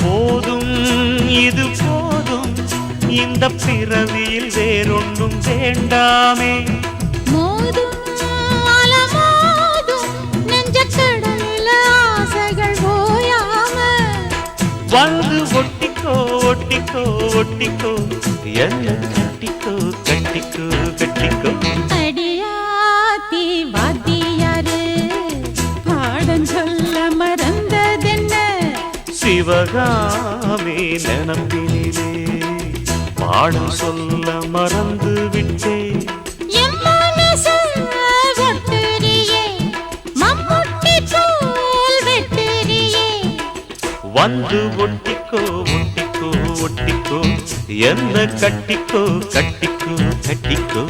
போதும் இது போதும் இந்த பிறவியில் வேறொன்றும் வேண்டாமே. மோதும் அலமோதும் நெஞ்சக்கடல்ல ஆசைகள் ஓயாம வந்து ஒட்டிக்கோ ஒட்டிக்கோ ஒட்டிக்கோ என்ன கட்டிக்கோ கட்டிக்கோ கட்டிக்கோ. அடியாத்தி வாத்தியாரு பாடம் சொல்ல மறந்ததென்ன சிவகாமி நினப்பினிலே பாடம் சொல்ல மறந்து விட்டேன். என் மனசு ஒட்டுறியே மம்முட்டி போல் வெட்டுறியே வந்து ஒட்டிக்கோ ஒட்டிக்கோ ஒட்டிக்கோ என்ன கட்டிக்கோ கட்டிக்கோ கட்டிக்கோ.